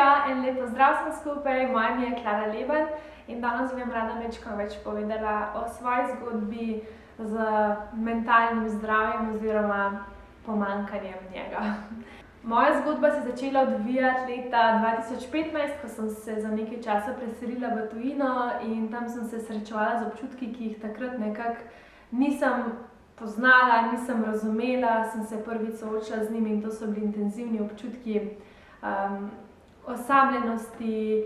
Živijo, en lep pozdrav sem skupaj, moje ime je Klara Leben in danes bi vam rada malo več povedala o svoji zgodbi z mentalnim zdravjem oziroma pomanjkanjem njega. Moja zgodba se je začela odvijati leta 2015, ko sem se za nekaj časa preselila v tujino in tam sem se srečevala z občutki, ki jih takrat nekako nisem poznala, nisem razumela, sem se prvič soočila z njimi in to so bili intenzivni občutki osamljenosti,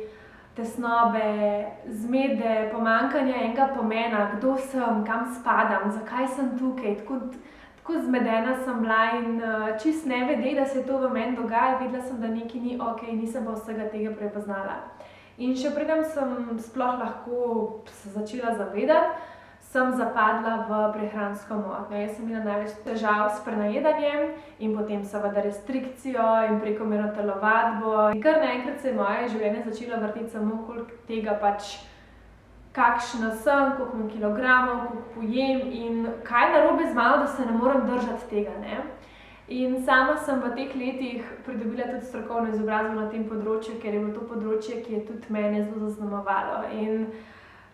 tesnobe, zmede, pomanjkanja enega pomena, kdo sem, kam spadam, zakaj sem tukaj. Tako zmedena sem bila in čisto nevede, da se je to v meni dogaja, videla sem, da nekaj ni okej, nisem pa vsega tega prepoznala. In še preden sem sploh lahko se začela zavedati, sem zapadla v prehransko motnjo. Jaz sem imela največ težav s prenajedanjem in potem seveda restrikcijo in prekomerno telovadbo. In kar naenkrat se je moje življenje začelo vrteti samo okoli tega kakšna sem, koliko imam kilogramov, koliko pojem in kaj je narobe z mano, da se ne morem držati tega, ne. In sama sem v teh letih pridobila tudi strokovno izobrazbo na tem področju, ker je bilo to področje, ki je tudi mene zelo zaznamovalo. In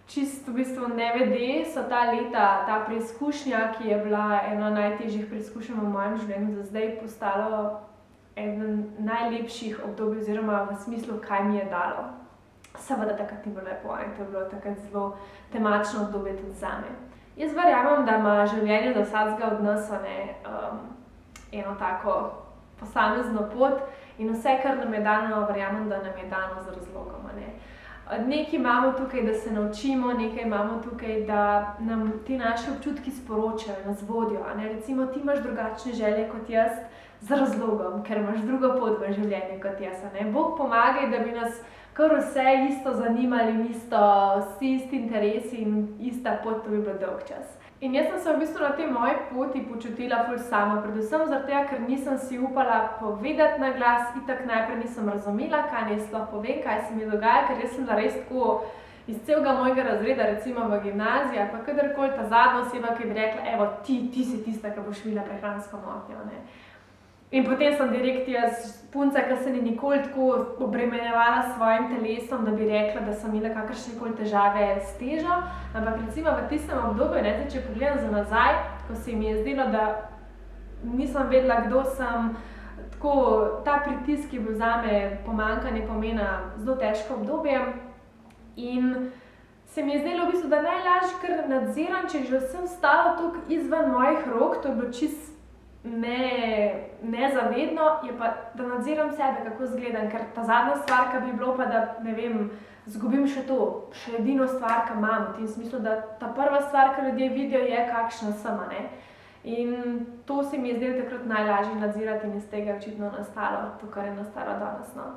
čisto v bistvu nevede so ta leta, ta preizkušnja, ki je bila ena najtežjih preizkušenj v mojem življenju do zdaj, postalo eden najlepših obdobij oziroma v smislu, kaj mi je dalo. Seveda takrat ni bilo lepo in to je bilo takrat zelo temačno obdobje tudi zame. Jaz verjamem, da ima življenje do vsakega od nas eno tako posamezno pot in vse, kar nam je dano, verjamem, da nam je dano z razlogom, a ne. Nekaj imamo tukaj, da se naučimo, nekaj imamo tukaj, da nam ti naši občutki sporočajo, nas vodijo, a ne. Recimo, ti imaš drugačne želje kot jaz z razlogom, ker imaš drugo pot v življenju kot jaz, a ne. Bog pomagaj, da bi nas kar vse isto zanimali in vsi isti interesi in ista pot, to bi bilo dolgčas. In jaz sem se v bistvu na tej moji poti počutila ful sama, predvsem zaradi tega, ker nisem si upala povedati na glas, itak najprej nisem razumela, kaj naj sploh povem, kaj se mi dogaja, ker jaz sem bila res tako iz celega mojega razreda, recimo v gimnaziji, ali pa kadarkoli ta zadnja oseba, ki bi rekla, evo, ti si tista, ki boš imela prehransko motnjo, ne. In potem sem direkt jaz punca, ki se ni nikoli tako obremenjevala s svojim telesom, da bi rekla, da sem imela kakršnekoli težave s težo. Ampak recimo v tistem obdobju, ne, če pogledam za nazaj, ko se mi je zdelo, da nisem vedela, kdo sem, tako ta pritisk je bil zame pomanjkanje pomena zelo težko obdobje. In se mi je zdelo v bistvu, da najlažje kar nadziram, če že vsem stalo toliko izven mojih rok, to je bilo čisto nezavedno, je pa, da nadziram sebe, kako izgledam, ker ta zadnja stvar, ki bi bilo pa, da, ne vem, izgubim še to, še edino stvar, ki imam, v tem smislu, da ta prva stvar, ki ljudje vidijo, je, kakšna sem, a ne. In to se mi je zdelo takrat najlažje nadzirati in iz tega je očitno nastalo to, kar je nastalo danes, no.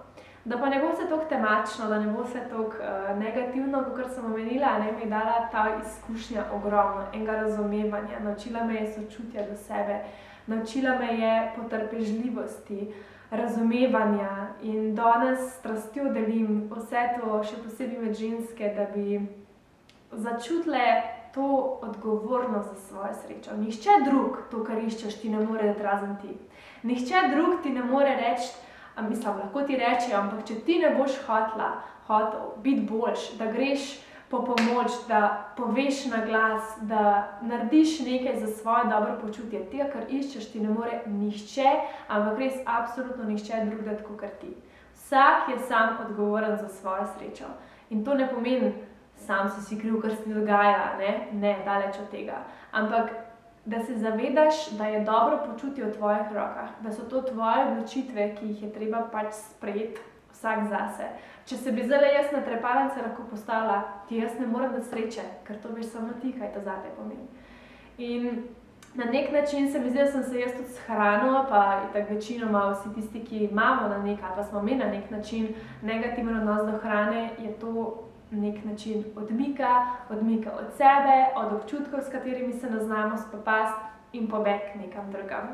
Da pa ne bo vse toliko temačno, da ne bo vse toliko negativno, kakor sem omenila, ne, mi je dala ta izkušnja ogromno, enega razumevanja, naučila me je sočutja do sebe, naučila me je potrpežljivosti, razumevanja in danes s strastjo delim vse to, še posebej med ženske, da bi začutile to odgovornost za svojo srečo. Nihče drug to, kar iščeš, ti ne more dati razen ti. Nihče drug ti ne more reči, mislim, lahko ti reče, ampak če ti ne boš hotel biti boljš, da greš po pomoč, da poveš na glas, da narediš nekaj za svoje dobro počutje. Tega, kar iščeš, ti ne more nihče, ampak res absolutno nihče drug dati, kakor ti. Vsak je sam odgovoren za svojo srečo. In to ne pomeni, sam si kriv, kar se ti dogaja, ne, daleč od tega. Ampak, da se zavedaš, da je dobro počutje v tvojih rokah, da so to tvoje odločitve, ki jih je treba sprejeti vsak zase. Če se bi zdajle jaz na trepalnice lahko postavila, ti jaz ne morem dati sreče, ker to veš samo ti, kaj to zate pomeni. In na nek način se mi zdi, da sem se jaz tudi s hrano, pa itak večinoma vsi tisti, ki imamo na nek, ali pa smo imeli na nek način negativen odnos do hrane, je to nek način odmika od sebe, od občutkov, s katerimi se ne znamo spopasti in pobeg nekam drugam.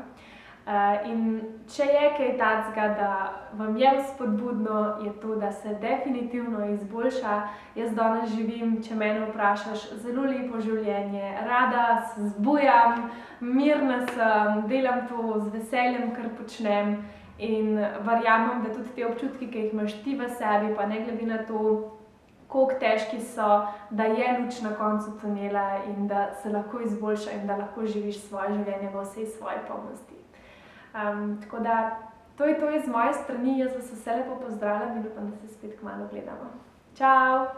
In če je kaj takega, da vam je vzpodbudno, je to, da se definitivno izboljša. Jaz danes živim, če mene vprašaš, zelo lepo življenje, rada se zbujam, mirna sem, delam to z veseljem, kar počnem In verjamem, da tudi te občutki, ki jih imaš ti v sebi, pa ne glede na to, koliko težki so, da je luč na koncu tunela in da se lahko izboljša in da lahko živiš svoje življenje v vsej svoji polnosti. Tako da to je to iz moje strani, jaz vas vse lepo pozdravljam in upam, da se spet kmalu gledamo. Čau!